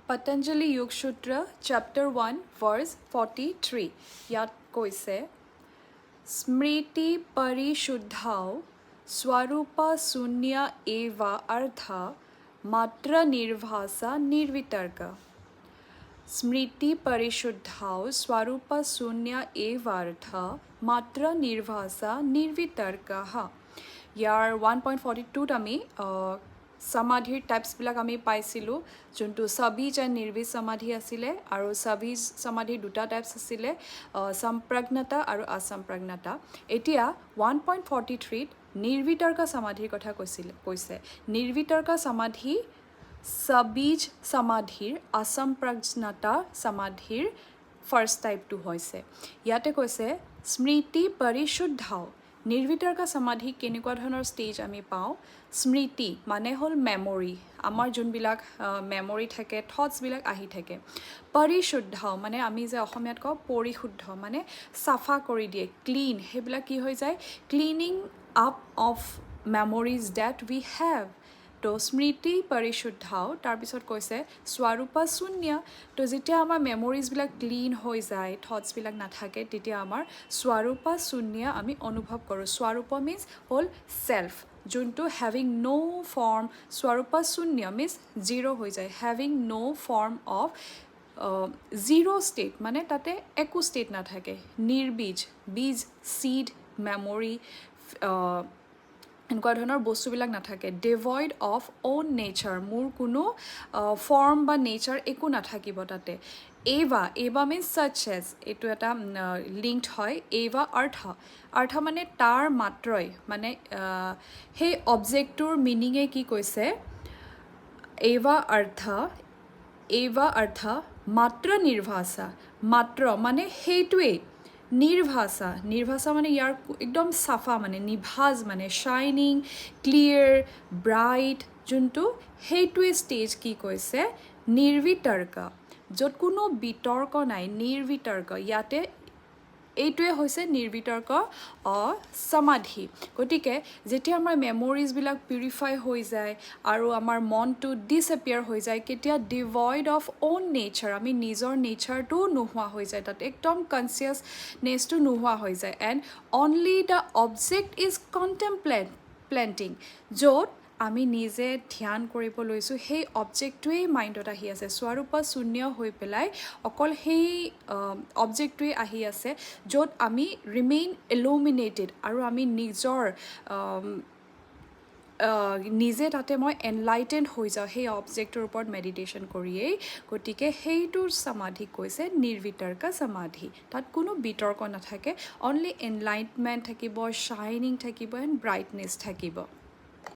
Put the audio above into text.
Patanjali Yoga Sutra, chapter 1, verse 43. Yat koise Smriti Parishuddhau Swarupa Sunya Eva Artha Matra Nirvasa Nirvitarka. Smriti Parishuddhau Swarupa Sunya Eva Artha Matra Nirvasa Nirvitarka. Yar 1.42 ami samadhir types bilak ami paisilu juntu sabij and nirvij samadhi asile aru sabij samadhi duta types asile sampragnata aru asampragnata etia 1.43 nirvitarka samadhir kotha koise nirvitarka samadhi sabij samadhir asampragnata samadhir first type to hoise yate koise smriti parishuddhau Nirvitarka samadhi কেনেকুৱা ধৰণৰ stage আমি পাওঁ স্মৃতি মানে হল memory আমাৰ যোনবিলাক memory থাকে thoughts বিলাক আহি থাকে পৰিশুদ্ধ মানে আমি যে অসমীয়াত কওঁ পৰিশুদ্ধ মানে সাফা কৰি দিয়ে ক্লিন হেবিলাক কি হৈ যায় cleaning up of memories that we have তো স্মৃতি পৰিশুদ্ধ তাৰ পিছত কৈছে স্বৰূপা শূন্য তো যেতিয়া আমাৰ মেমৰিজ বিলাক ক্লিন হৈ যায় থটস বিলাক নাথাকে তেতিয়া আমাৰ স্বৰূপা শূন্য আমি অনুভৱ কৰোঁ স্বৰূপা মিন্স হল সেলফ যোনটো হ্যাভিং নো ফৰ্ম স্বৰূপা শূন্য মিন্স জিৰো হৈ যায় having no form of zero state মানে তাতে একো ষ্টেট নাথাকে নিৰ্বীজ বীজ সিড মেমৰি এনেকুৱা ধৰণৰ বস্তুবিলাক নাথাকে ডিভয়েড অফ ওন নেচাৰ মোৰ কোনো ফৰ্ম বা নেচাৰ একো নাথাকিব তাতে এভা মিন্স সাচ এজ এইটো এটা লিংকড হয় এভা আৰ্থ মানে তাৰ মাত্ৰই মানে সেই অবজেক্টটোৰ মিনিঙে কি কৈছে এভা আৰ্থ মাত্ৰ নিৰ্ভাষা মাত্ৰ মানে সেইটোৱেই নিৰ্ভাষা মানে ইয়াৰ একদম সাফা মানে নিভাজ মানে শাইনিং ক্লিয়াৰ ব্ৰাইট যোনটো সেইটোৱে ষ্টেজ কি কৈছে নিৰ্বিতৰ্ক য'ত কোনো বিতৰ্ক নাই নিৰ্বিতৰ্ক ইয়াতে এইটোৱে হৈছে নিৰ্বিতৰ্ক সমাধি গতিকে যেতিয়া আমাৰ মেমৰিজ বিলাক পিউৰিফাই হৈ যায় আৰু আমাৰ মনটো ডিসএপিয়াৰ হৈ যায় কেতিয়া ডিভয়েড অফ ওন নেচাৰ আমি নিজৰ নেচাৰটো নোহোৱা হৈ যায় তাত একদম কনসিয়াসনেছটো নোহোৱা হৈ যায় and only the object is contemplating য'ত আমি নিজে ধ্যান কৰিব লৈছোঁ সেই অবজেক্টটোৱেই মাইণ্ডত আহি আছে স্বৰূপা শূন্য হৈ পেলাই অকল সেই অবজেক্টটোৱেই আহি আছে য'ত আমি ৰিমেইন ইলুমিনেটেড আৰু আমি নিজৰ নিজে তাতে মই এনলাইটেণ্ড হৈ যাওঁ সেই অবজেক্টৰ ওপৰত মেডিটেশ্যন কৰিয়েই গতিকে সেইটোৰ সমাধি কৈছে নিৰ্বিতৰ্ক সমাধি তাত কোনো বিতৰ্ক নাথাকে অনলি এনলাইটমেণ্ট থাকিব শ্বাইনিং থাকিব এণ্ড ব্ৰাইটনেছ থাকিব